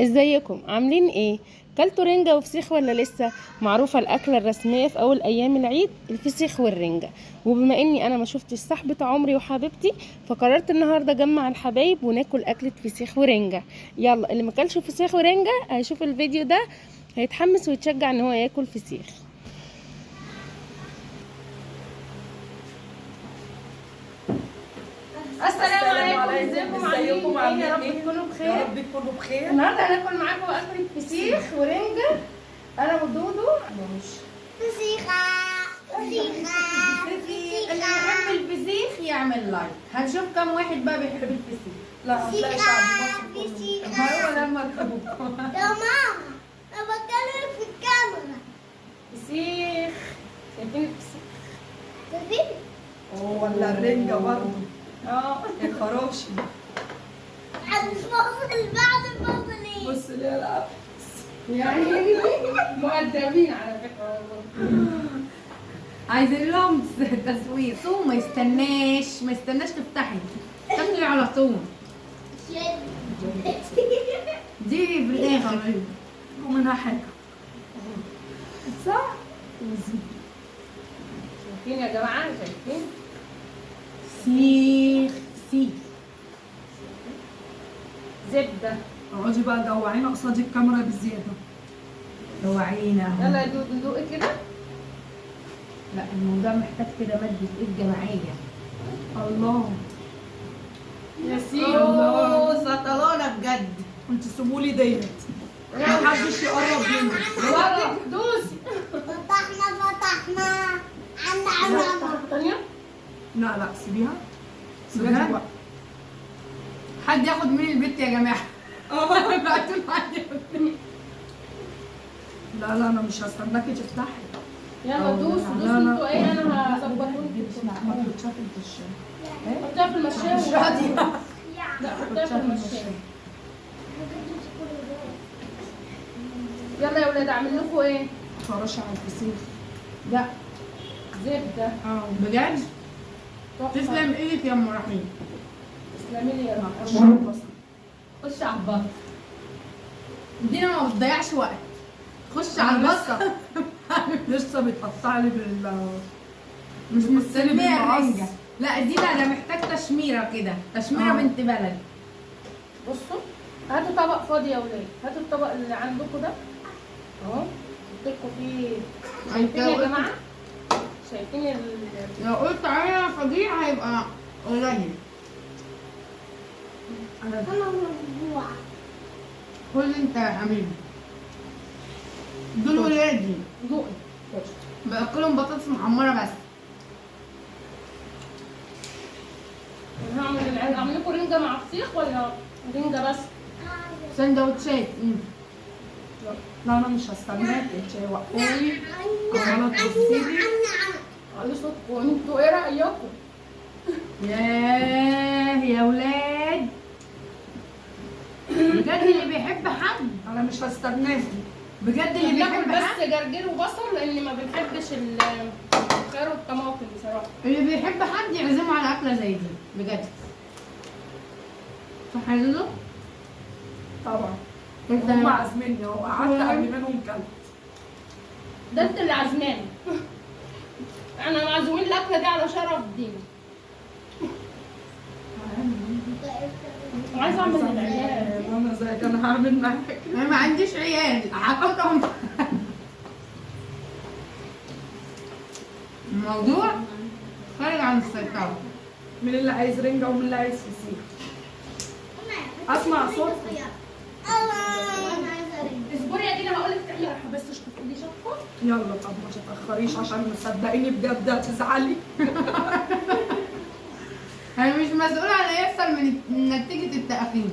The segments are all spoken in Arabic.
ازيكم عاملين ايه؟ كلتوا رنجة وفسيخ ولا لسه؟ معروفة الاكلة الرسمية في اول ايام العيد الفسيخ والرنجة. وبما اني انا ما شفتش صاحبة عمري وحبيبتي، فقررت النهاردة اجمع الحبايب وناكل اكلة فسيخ ورنجة. يلا اللي ما كلش فسيخ ورنجة هيشوف الفيديو ده هيتحمس ويتشجع ان هو ياكل فسيخ. السلام عليكم، ازيكم عاملين ايه؟ يا رب تكونوا بخير. يا رب تكونوا بخير. النهارده هناكل معاكم اكلة فسيخ ورنجة انا ودودو. فسيخة اللي بيحب الفسيخ يعمل لايك. هنشوف كم واحد بقى بيحب الفسيخ. لا هتلاقي شعب مصر كله. فسيخة. هو لما اركبوكم يا ماما أنا بتكلم في الكاميرا. فسيخ، شايفين الفسيخ؟ فسيخ ولا الرنجة برضه اه يا خراشي. الفاصل بعد الفاصل ايه؟ بص ليه لا يعني مؤدبين على فكرة والله. عايزين لهم تسويق صوم، ما يستناش تفتحي تاكلي على طول. دي في الاخر ومنها حاجة صح؟ شايفين يا جماعة؟ شايفين؟ سيخ زبدة. اقعدي بقى جوعينا قصاد الكاميرا بزيادة. روعينا. يلا يا دودو دوقي كده. لا الموضوع محتاج كده مادة ايد جماعية. الله يا اوه سطلانة بجد. انت سيبولي ديت محدش يقرب مني. ورا دوسي. فتحنا عنا تانية؟ لا لا سيبيها سيبيها بجد؟ بقى. حد ياخد مني البيت يا جماعة. بعتوا لي. لا لا انا مش هستناكي تفتحي. يلا دوسوا انتوا ايه، انا هظبطكم. ما تتشافي انت الشاي. حطيها في المشاية. مش راضية. لا حطيها في المشاية. يلا يا ولاد اعمل لكم ايه؟ فراشة على الفسيخ. لا زبدة. بجد تحفة. تسلم ايدك يا ام رحيم. تسلمي لي يا رب. خش على البصل. خش على البصل. دينا ما بتضيعش وقت. خش على البصل. لسه بتقطع لي مش بتبصلي مستنيه بالمقص. الرنجة. لا دي لا، ده محتاج تشميرة كده، تشميرة بنت بلد. بصوا هاتوا طبق فاضي يا ولاد، هاتوا الطبق اللي عندكم ده اهو، حط لكم فيه. شايفين يا جماعه؟ شايفين لو قلت عليها فظيع هيبقى قليل. أنا موجوع. خد انت يا حبيبي. دول ولادي دوقي. باكلهم بطاطس محمرة بس. انا هعمل لكم رنجه مع فسيخ ولا رنجه بس؟ سندوتشات. لا انا مش هستناكي انت وقفوني. عمالة تبصيلي. علي صوتكم انتوا، ايه رايكم؟ ياه يا ولاد، بجد اللي بيحب حد، انا مش هستناكي. بجد اللي بناكل بيحب حد، بس جرجير وبصل لان ما بنحبش الخيار والطماطم بصراحه. اللي بيحب حد يعزمه على اكله زي دي بجد. صح يا زوزو؟ طبعا انت هم عازميني اهو، قعدت قبل منهم كلت. ده انت اللي عازماني. احنا معزومين الاكله دي على شرف دين. عايزه اعمل العيال. وانا زيك انا هعمل معاك. انا ما عنديش عيال حطيتهم. الموضوع خارج عن السيطره. مين اللي عايز رنجة ومين اللي عايز فسيخ؟ اسمع صوت. اصبري يا دينا هقول لك تعملي بس اشطفي لي شطفه. يلا طب ما تتأخريش عشان مصدقيني بجد هتزعلي. انا مش مسؤوله عن اللي يحصل من نتيجه التاخير.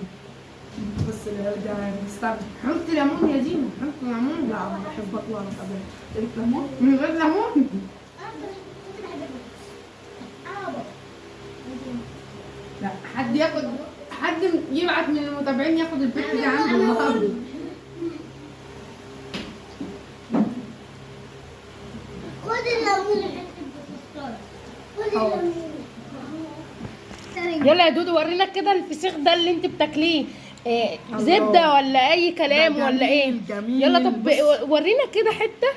بس العيال جاية مستني. حط ليمون يا دينا، حط ليمون. لا انا بحب اطلع كمان. قلت ليمون؟ من غير ليمون. لا حد ياخد، حد يبعت من المتابعين ياخد البيت دي عنده النهارده. خد الليمون. خد الليمون. يلا يا دودو ورينا كده الفسيخ ده اللي انت بتاكليه، زبده ولا اي كلام ده ولا ايه؟ جميل، جميل. يلا طب بص. ورينا كده حته.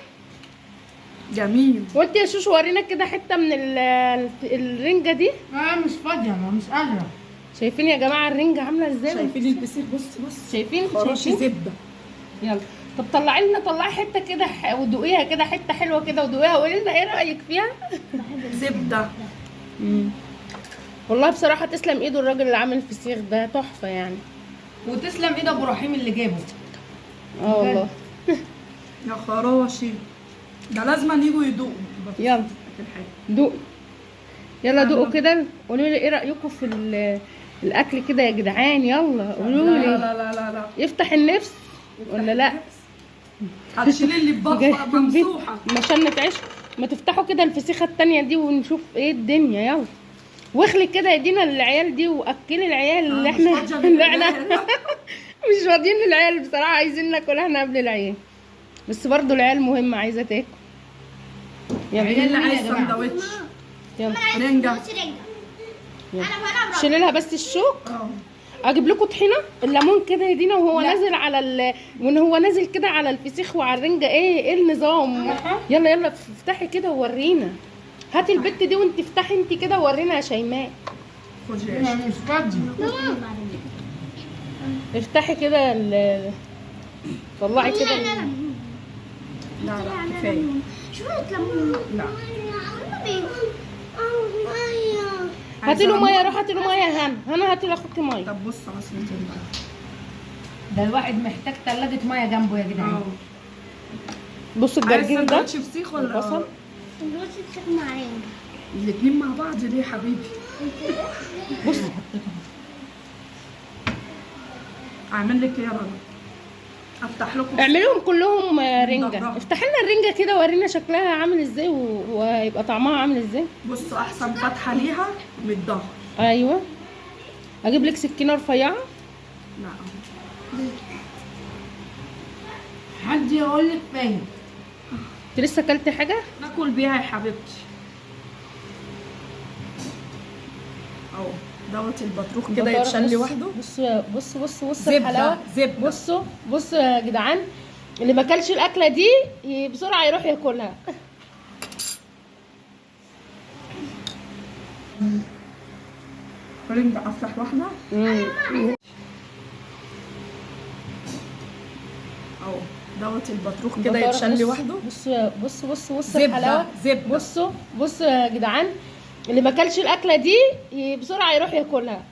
جميل. وانت يا شوشو ورينا كده حته من الرنجه دي. انا مش فاضيه، انا مش قادره. شايفين يا جماعه الرنجه عامله ازاي؟ شايفين الفسيخ؟ بص شايفين خراشي شايفين؟ زبده. يلا طب طلعي حته كده ودوقيها كده حته حلوه كده ودوقيها وقولي لنا ايه رايك فيها. زبده. والله بصراحه تسلم ايده الراجل اللي عامل الفسيخ ده، تحفه يعني. وتسلم ايد ابو رحيم اللي جابه. والله. يا خراشي، ده لازم يجوا يدوقوا. يلا دوق. يلا دوقوا كده قولوا لي ايه رايكم في الاكل كده يا جدعان. يلا قولوا لا لي لا لا لا لا. يفتح النفس ولا لا؟ هتشيل اللي ببطه ممسوحه. مشان عيش. ما تفتحوا كده الفسيخه التانية دي ونشوف ايه الدنيا. يلا واخلي كده يدينا للعيال دي واكلي العيال اللي احنا مش راضيين للعيال بصراحه، عايزين ناكل احنا قبل العيال، بس برضو العيال مهمه عايزه تاكل. العيال اللي عايز يا جماعة. سندوتش. يلا رنجه. شيلي لها بس الشوك. اجيب لكم طحينه الليمون كده يا دينا وهو نازل على وان هو نازل كده على الفسيخ وعلى الرنجه. ايه النظام؟ يلا يلا افتحي كده وورينا. هاتي البت دي وانت افتحي انت كده وورينا يا شيماء. خدي انا مش فاضيه. افتحي كده طلعي كده لا لا كفايه. شوية ليمون. لا هاتي له ميه. روح هاتي له ميه يا هنا هاتي لاخوك ميه. طب بص عصير ده الواحد محتاج ثلاجه ميه جنبه يا جدعان. بصوا عايز الجرجير ده سندوتش فسيخ ولا البصل. سندوتش فسيخ مع رنجة. الاتنين مع بعض ليه يا حبيبي؟ بص اعمل لك ايه يا رنا؟ افتح لكم. اعمليهم كلهم رنجه. ظهرها. افتحي لنا الرنجه كده ورينا شكلها عامل ازاي ويبقى طعمها عامل ازاي. بصوا احسن فتحه ليها من الظهر. ايوه اجيب لك سكينه رفيعه. لا حد يقول لك فين؟ انت لسه اكلتي حاجه؟ ناكل بيها يا حبيبتي. اهو دوت البطروخ كده يتشال لوحده. بصوا زبدة، الحلاوه. زبدة. بصوا يا جدعان اللي ما اكلش الاكله دي بسرعه يروح ياكلها. رنجة افتح واحده. اهو دوت البطروخ كده يتشال لوحده. بصوا زبدة، الحلاوه. زبدة. بصوا يا جدعان اللي ما اكلش الاكله دي بسرعه يروح ياكلها.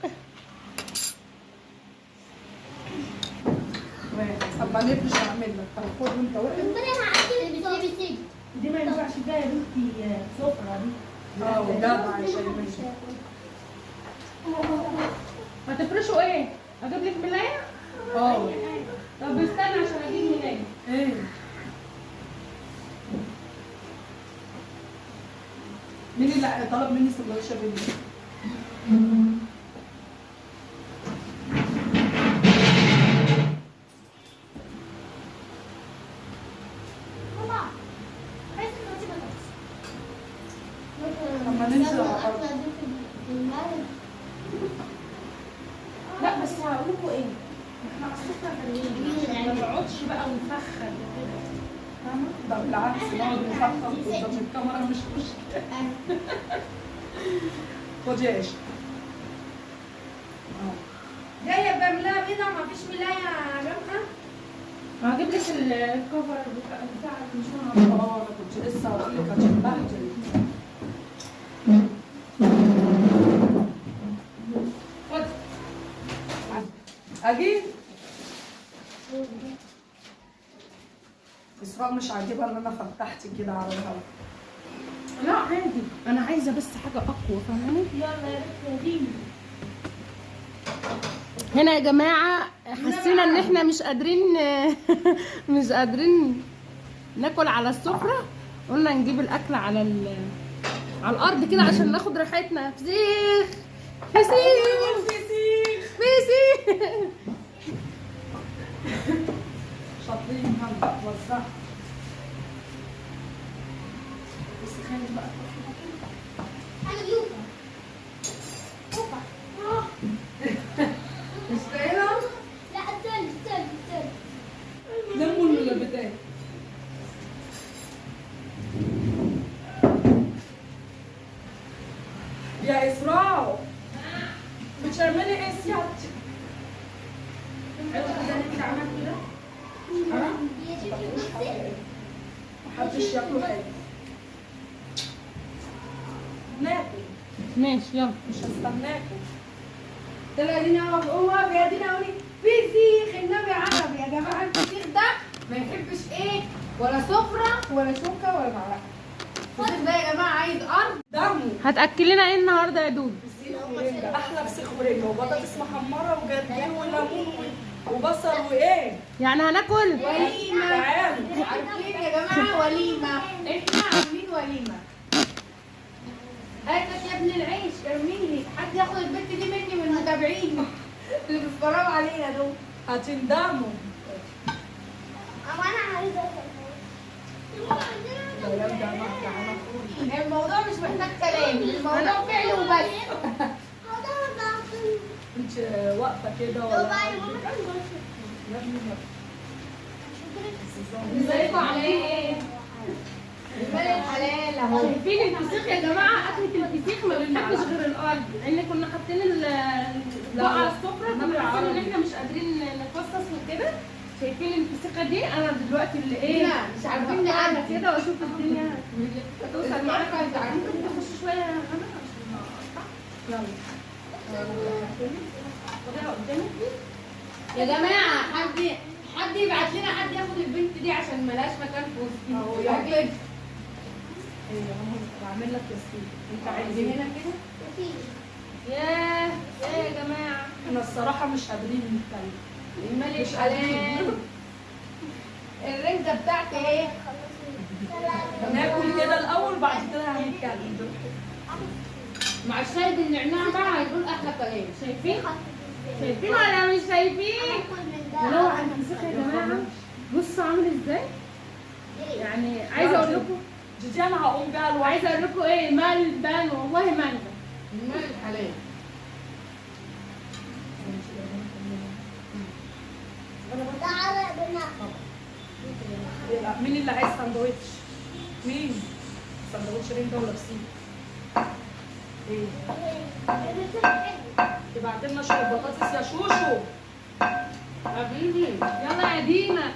طب ما نفش اعمل لك. طب خد وانت واقف. دي ما ينفعش فيها يا بنتي سفره دي. جدع يا شيماء. هتفرشوا ايه؟ اجيب لك ملايه؟ طب استنى عشان اجيب ملايه. ايه مين اللي طلب مني سندوتش بالليل؟ لما ننزل على الأرض. لا بس هقول لكم ايه؟ احنا على السفره خلينا ما نقعدش بقى ونفخر كده. ده بالعكس نقعد نفخم قدام الكاميرا مش مشكلة. خد يا قشطة. جايه بملاها بيضه مفيش ملايه جنبها. هجيب لك الكفر بتاع المشروع. انا كنت لسه هقول لك هتنبهدل. خد اجيب. اسراء مش عاجبها ان انا فتحت كده على الهواء. لا عادي انا عايزه بس حاجه اقوى فاهماني. يلا يا بنت دي. هنا يا جماعه حسينا ان احنا مش قادرين ناكل على السفره. قلنا نجيب الاكل على الارض كده عشان ناخد راحتنا. فسيخ شاطرين هنوزعها. بس خلي بقى. انا يوفا. مستاهله؟ حلو كده اللي انت عملت كده. محدش ياكله حاجه. ناكل ماشي يلا. مش هستناكم. طلع دينا اقف يا دينا قولي فسيخ النبي عربي يا جماعه. الفسيخ ده ما يحبش ايه ولا سفره ولا شوكه ولا معلقه. الفسيخ ده يا جماعه عايز ارض. دمه هتاكلنا ايه النهارده يا دود؟ فسيخ ورنجة، احلى فسيخ ورنجة وبطاطس محمره وجرجير وليمون وبصل وايه. يعني هناكل وليمه. تعالوا. عارفين يا جماعه وليمه، احنا عاملين وليمه. هاتك يا ابن العيش ارميني، حد ياخد البت دي مني من المتابعين اللي بيتفرجوا علينا دول. هتندموا. أما أنا عايزة الموضوع مش محتاج كلام، الموضوع فعل وبس. انت واقفه كده ولا يا ابني ازيكم عاملين ايه؟ المال الحلال اهو. شايفين الفسيخ يا جماعه؟ اكله الفسيخ ما بنحبش غير الارض، لان كنا حاطين البقعه على السفره كنا حاسين ان احنا مش قادرين نفصص وكده. شايفين الفسيخه دي؟ انا دلوقتي اللي ايه مش عارفين نقعد كده واشوف الدنيا هتوصل معاكم. انت عارفين تخشوا شويه يا هنا عشان خدها قدامك. يا جماعه حد يبعت لنا حد ياخد البنت دي عشان ملهاش مكان في أهو وسطي. يلا. اكلت ايه يا ماما بعمل لك تسليم. انت عايزين عايزين هنا كده. ياه ايه يا جماعه؟ احنا الصراحه مش قادرين نتكلم. المال مش الحلال. الرنجه بتاعتي ايه؟ ناكل كده الاول بعد كده هنتكلم. مع الشاي بالنعناع بقى هيقول احلى كلام. شايفين؟ شايفين ولا مش شايفين؟ ولو على الفسيخ يا جماعه بصوا عامل ازاي؟ يعني عايزه اقول لكم، جدي انا هقوم بيها لوحدي. عايزه اقول لكم ايه، ملبن والله ملبن. المال الحلال. مين اللي عايز سندوتش؟ مين؟ سندوتش رنجة ولا فسيخ؟ ايه؟ تبعت لنا شوية بطاطس يا شوشو. حبيبي يلا يا دينا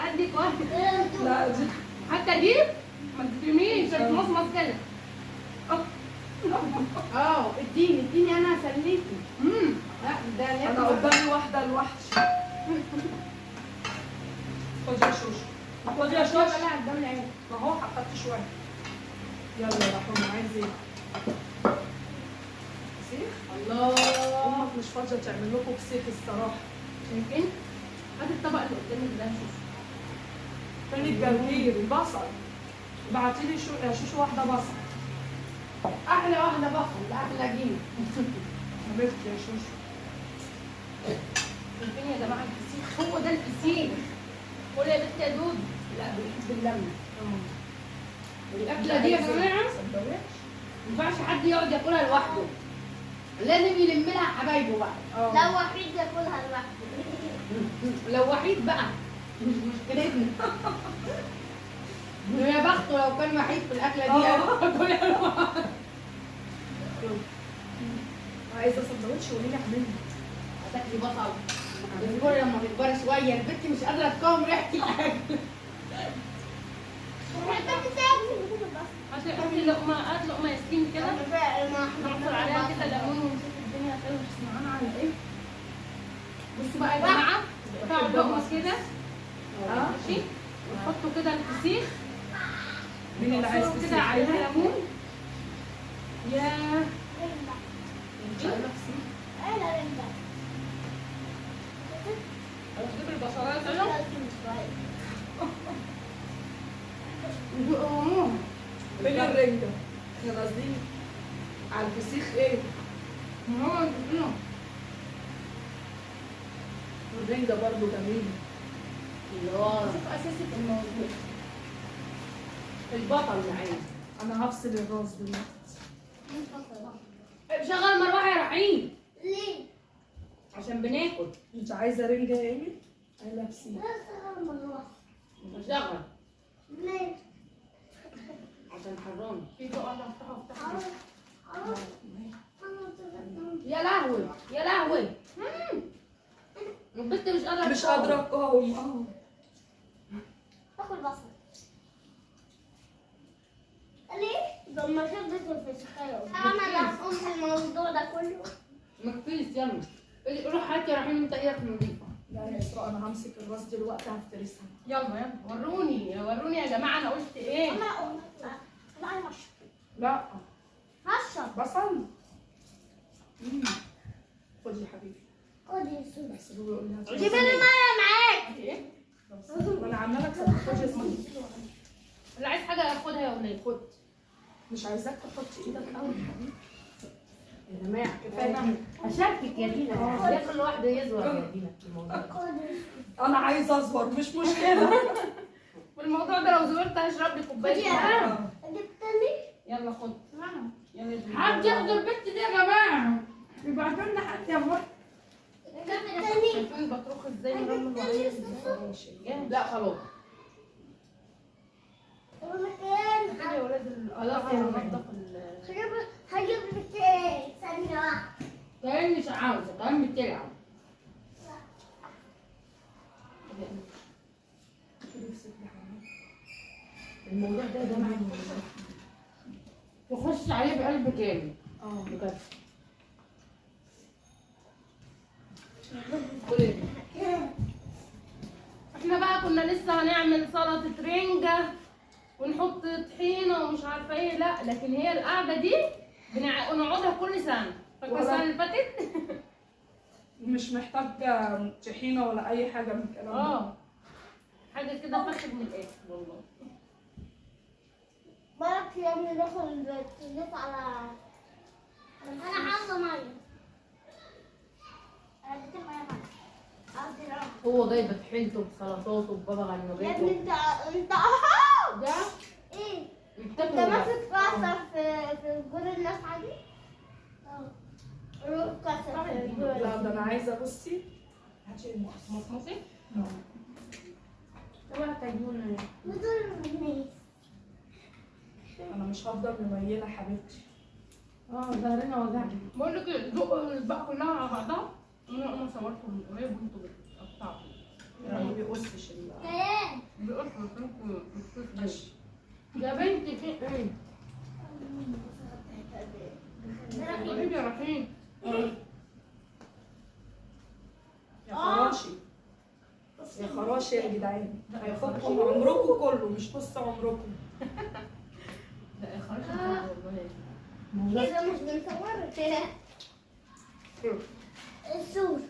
اديك واحده. لا دي حتى دي ما تدرميش تمصمص كده. اديني انا هسليكي. لا ده انا قدامي واحدة لوحدي. خد يا شوشو. خد يا شوشو. لا قدام العين. ما هو حطيت شوية. يلا يا رحمة عايز ايه؟ فسيخ؟ الله. امك مش فاضية تعمل لكم فسيخ الصراحة. شايفين؟ هات الطبق اللي قدامك ده نشوف. فين الجرجير؟ البصل. ابعتي لي يا شوشو واحدة بصل. احلى واحده بصل، ده احلى جيم. حبيبتي يا شوشو. شايفين يا جماعه الفسيخ؟ هو ده الفسيخ. قول يا بنت يا دود. لا بحب اللمه. الاكله دي يا جماعه سندوتش؟ ما ينفعش حد يقعد ياكلها لوحده، لازم يلم لها حبايبه بقى. لو وحيد ياكلها لوحده. لو وحيد بقى مش مشكلتنا. يا بخته لو كان وحيد في الاكله دي ياكلها لوحده. عايزة سندوتش وقولي لي اعملي. هتاكلي بصل. اصبري لما تكبري شويه، البنت مش قادره تقاوم ريحه الاكل. هات لقمه، هات لقمه ياسمين كده نحصل عليها كده ليمون ونشوف الدنيا هتخلص معانا على ايه. بصوا بقى يا جماعه، قطعوا اللقمه كده ماشي، ونحطوا كده الفسيخ. مين اللي عايز نحطوا فسيخ؟ كده عليها ليمون. ياه مش عايزة فسيخ. هتجيب البصلايه كده فين الرنجة؟ احنا نازلين على الفسيخ ايه؟ الرنجة برضو جميلة. الله. شوف اساسي في الموضوع. البطل اللي عايز. انا هفصل الراس دلوقتي. شغل مروحه يا رحيم ليه؟ عشان بناكل. انت عايزة رنجة يا ايمي؟ عايزة فسيخ. شغل ليه؟ عشان حرام. في بقى افتحها. يا لهوي يا لهوي. البنت مش قادره مش قادره اقاوم. باكل بصل. ليه؟ ده ما شدت الفسخايه. انا اللي هقوم بالموضوع ده كله. مكفيش يلا. روح هات يا رحيم انت ايدك نظيفه. لا يا اسراء انا همسك الراس دلوقتي هفترسها. يلا وروني يا جماعه انا قلت ايه. انا اقوم. لا انا هشرب. لا هشرب. بصل. خدي يا حبيبي. خدي يا سوسو. بس هو يقول لها جيب لي ميه معاك. ايه؟ وانا عامله لك سندوتش اسمه اللي عايز حاجه ياخدها يا ولاد. خد. مش عايزاك تحطي ايدك قوي يا حبيبي. يا جماعه كفايه نعمل. هشاركك يا دينا. يا كل واحده يزور يا دينا في الموضوع ده. خدي. انا عايزه ازور مش مشكله. والموضوع ده لو زورت هشرب لي كوبايه شاي. جبتني. يلا خد. يلا حد ياخد البت دي يا جماعه، يبعتوا لنا حد يا فرد. جبتني. شايفين البطروخ ازاي مرمل وعليه ازاي. لا خلاص. ومكان. كده يا ولاد خلاص هننضف هجيب لك ايه؟ ثانية واحدة. كأني مش عاوزه كأني بتلعب. الموضوع ده يا جماعه يخش عليه بقلب كامل. بجد. كل احنا بقى كنا لسه هنعمل سلطه رنجه ونحط طحينه ومش عارفه ايه، لا لكن هي القعده دي بنقعدها كل سنه. فاكره السنه اللي فاتت؟ مش محتاج طحينه ولا اي حاجه من الكلام ده. حاجه كده فخر من الاخر والله. بالك يا ابني دخل التليف على. انا عاوزة مية. انا اديت المية معاك. عاوزة العب. هو جايب طحينته بسلطاته ببابا يا ابني غنوجاته انت ده ايه؟ انت بيتاكل ماسك كاسة في جور الناس عادي؟ روح كاسة في جور لا الناس. ده انا عايزه بصي. هاتي مصمصي. طبعا تجيبونا ودول الناس. انا مش هفضل مميله حبيبتي. ظهرنا وجعني. بقول لك الدق الباقه كلها على بعضها. انا صورتكم من قريب وانتوا بتقطعوا. يعني ما بيقصش كيان. بيقولوا لكم ماشي. يا بنتي في ايه؟ حبيبي يا رحيم. يا خراشي. يا خراشي يا جدعان. هياخدكم عمركم كله مش نص عمركم. لا يا خراشي والله. كده مش بنصور كده. السور.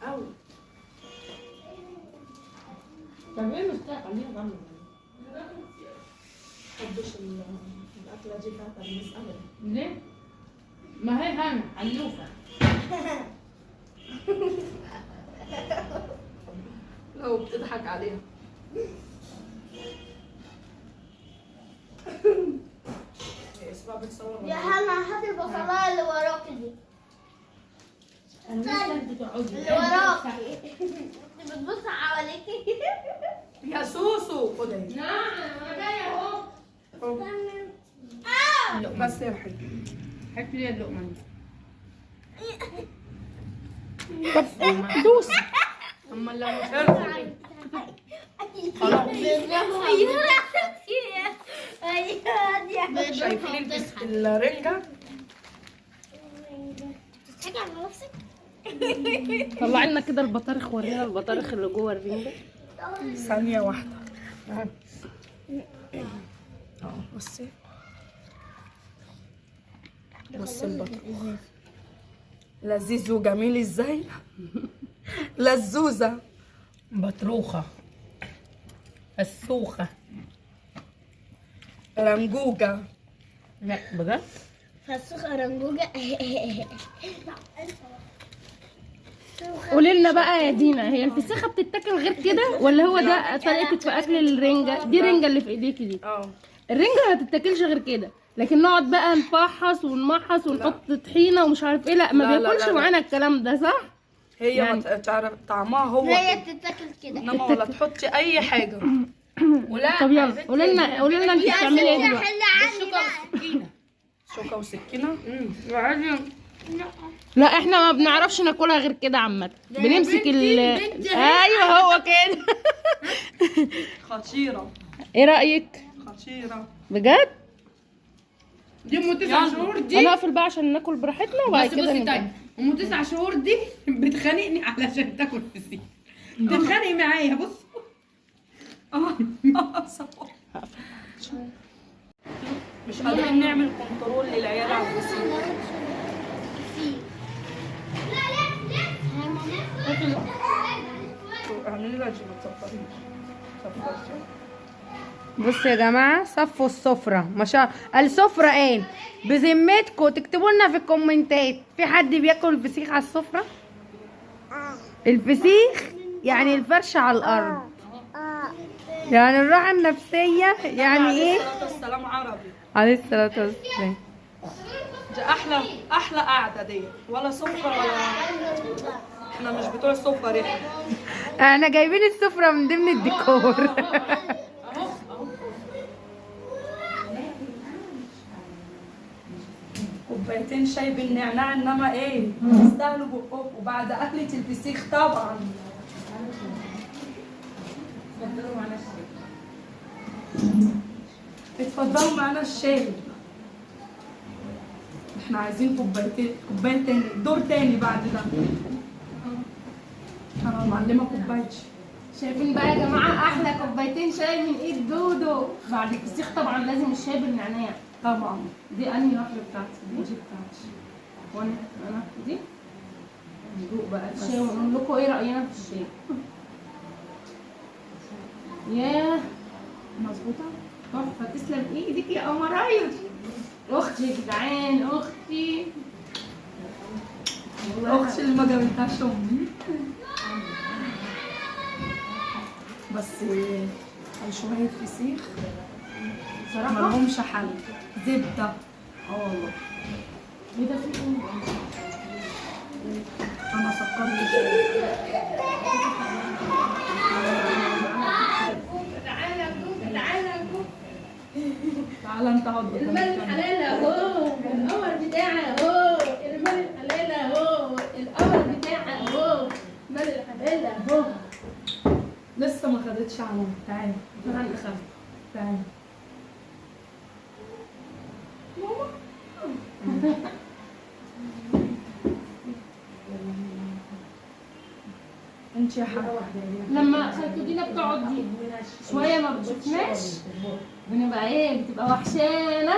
قوي. طب ايه مستاهل خلينا نعمل محبش الاكله دي فيها تلميذ ابدا. ليه؟ ما هي هنا حلوفه. لو بتضحك عليها. هي اسمها بتصور يا هنا هاتي البصلايه اللي وراكي دي. انا لسه انت تقعدي. اللي وراكي. انت بتبصي حواليكي. يا سوسو خد اهي. نعم انا جايه اهو. بس يا حبيبي. هات لي اللقمه دي. دوس. اما لو مش عارفه شايفين الرنجه. تضحكي على نفسك. طلعي لنا كده البطارخ، ورينا البطارخ اللي جوه الرنجة. ثانيه واحده. بصي. بصي البطارخ لذيذ وجميل ازاي. لزوزه. بطروخه السوخه. رنجوجه. لا بجد فسخة رنجوجة. قولي لنا بقى يا دينا، هي الفسيخة بتتاكل غير كده ولا هو ده طريقتك في اكل الرنجة؟ دي رنجة اللي في ايديكي دي. الرنجة ما تتاكلش غير كده، لكن نقعد بقى نفحص ونمحص ونحط طحينة ومش عارف ايه، لا ما لا، لا، بياكلش لا، لا. معانا الكلام ده صح؟ هي يعني. تعرف طعمها هو هي كده. بتتاكل كده. انما ولا تحطي اي حاجه. ولا طب يلا قولي لنا انت بتعملي ايه دلوقتي؟ حل عني بقى. شوكه وسكينه. وعادي لا احنا ما بنعرفش ناكلها غير كده عامه، بنمسك ايوه هو كده. خطيرة. ايه رايك؟ خطيرة. بجد؟ دي ام 9 شهور دي. انا اقفل بقى عشان ناكل براحتنا وبعد بس كده بصي نبقى. طيب، ام 9 شهور دي بتخانقني علشان تاكل فسيخ. تتخانق معايا بص. مش قادرين نعمل كنترول للعيال على الفسيخ. اعملي لها ما تصفريش. بصوا يا جماعه، صفوا السفره ما شاء السفره ايه بذمتكم؟ تكتبوا لنا في الكومنتات، في حد بياكل الفسيخ على السفره؟ الفسيخ يعني الفرشه على الارض، يعني الراحه النفسيه، يعني ايه؟ السلام عربي. عليه الصلاه والسلام. دي احلى قعده دي، ولا سفره ولا احنا مش بتوع السفره احنا. احنا جايبين السفره من ضمن الديكور. كوبايتين شاي بالنعناع، انما ايه تستاهلوا بقكم وبعد اكلة الفسيخ طبعا. اتفضلوا معانا الشاي. احنا عايزين كوبايه تاني، دور تاني بعد ده. انا معلمه كوبايه. شايفين بقى يا جماعه احلى كوبايتين شاي من ايد دودو بعد الفسيخ. طبعا لازم الشاي بالنعناع. طبعا. دي انهي واحده بتاعتي؟ دي بتاعتي. وانا دي ندوق بقى الشاي ونقول لكم ايه راينا في الشاي. ياه مظبوطه. تحفه، تسلم ايدك يا قمرايه. اختي يا جدعان، اختي اختي اللي ما جابتهاش امي. بس شويه فسيخ بصراحه ملهمش حل. زبده. والله. ايه ده في ايه؟ انا سكرت شويه. تعالى انت اقعد. المال الحلال اهو، القمر بتاعي اهو، المال الحلال اهو، القمر بتاعي اهو، المال الحلال اهو. لسه ما خدتش علم. تعالى. انا اللي خدت. تعالى. انت يا حاجه. لما خالتودينا بتقعد دي شويه ما بتشوفناش بنبقى ايه، بتبقى وحشانه.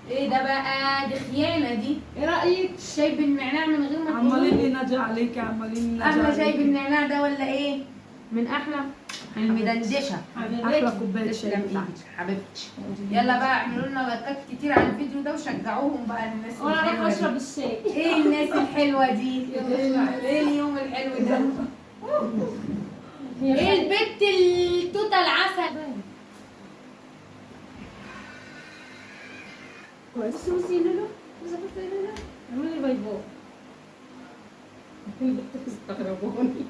ايه ده بقى؟ دي خيانه دي. ايه رايك؟ شاي بالنعناع من غير ما عمالين ينادي عليكي، عمالين ينادي احلى عليكي. شاي بالنعناع ده ولا ايه؟ من احلى المدندشه. احلى كوبايه شاي تسلم بتاعتي. ايدك حبيبتي. يلا بقى اعملوا لنا لايكات كتير على الفيديو ده وشجعوهم بقى الناس وانا رايحه الحلوه اشرب دي. الشاي. ايه الناس الحلوه دي؟ ايه اليوم الحلو ده؟ ايه البت التوته العسل؟ بصي بصي يا لولو، بصي بصي يا لولو، اعملي باي باي. البنت بتستغربوني.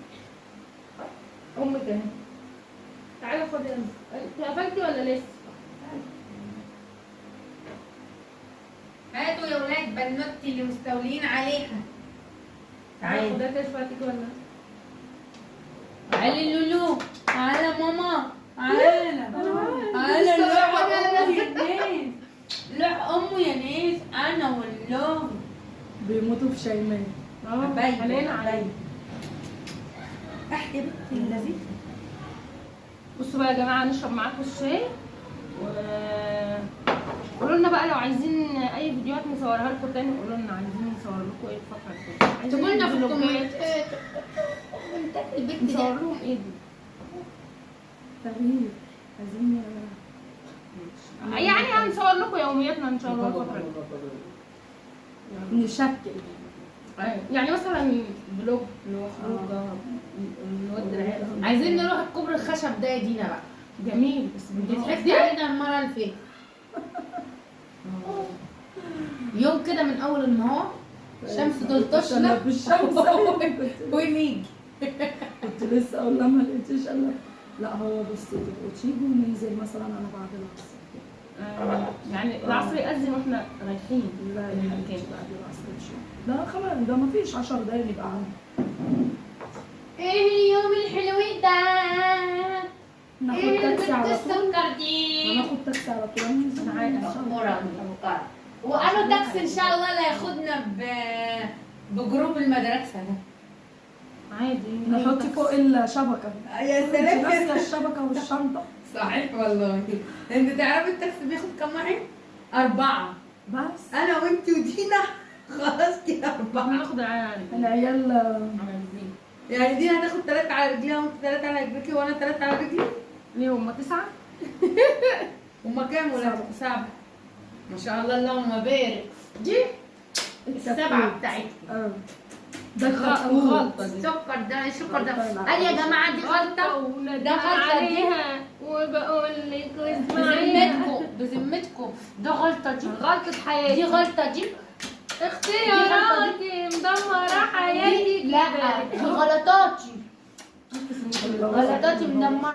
امك اهي. تعالي خدي انت قفلتي ولا لسه؟ هاتوا يا ولاد بنوتي اللي مستولين عليها. تعالي. ده تشفعتك ولا؟ تعالي لولو، تعالى ماما، تعالى تعالى لوح امه يا ناس، لوح امه يا ناس. انا والله بيموتوا في شيماء. علينا علينا. تحت يا بنت اللذيذ. بصوا بقى يا جماعه، نشرب معاكم الشاي و قولوا لنا بقى لو عايزين اي فيديوهات نصورها لكم تاني. قولوا لنا عايزين نصور لكم ايه الفتره الجايه. اكتبوا لنا في فلوجات. الكومنتات. نصور لهم ايه دي؟ تغيير. عايزين يعني هنصور لكم يومياتنا ان شاء الله الفتره الجايه. نشكل. يعني مثلا فلوج اللي هو خروجه نودي العيال. عايزين نروح الكوبري الخشب ده يا دينا بقى. جميل بس اتحكي علينا المره اللي فاتت. يوم كده من اول النهار الشمس تلطشنا في الشمس. ونيجي. كنت لسه اقول لها ما لقيتيش، قال لا هو بصي تبقوا تيجوا وننزل مثلا انا بعد العصر. يعني العصر يأذن واحنا رايحين لا يا المكان. حبيبتي بعد العصر ان شاء الله. لا خلاص ده ما فيش 10 دقايق نبقى عندنا. ايه اليوم الحلو ده؟ ناخد ايه تاكسي على البنت طول. السكر دي؟ هناخد تاكسي على طول. انا عايزه وقالوا تاكسي ان شاء الله لا ياخدنا بجروب المدرسه ده. عادي نحط فوق الشبكه. يا انت سلام ناسيه الشبكه والشنطه. صحيح والله. انت تعرفي التاكسي بياخد كام واحد؟ 4. بس انا وانت ودينا خلاص كده 4. هناخد العيال يعني دينا هتاخد 3 على رجليها وانت 3 على رجليكي وانا 3 على رجلي. ليه هم 9؟ هما كام ولا 7؟ ما شاء الله اللهم بارك. دي السبعة بتاعتي. ده غلطة دي. السكر ده السكر ده قال يا جماعة دي غلطة. ده غلطة دي. وبقول لك اسمعيها بذمتكم ده غلطة دي. غلطة حياتي دي غلطة دي. اختياراتي مدمرة حياتي لا دي غلطاتي. غلطاتي مدمرة.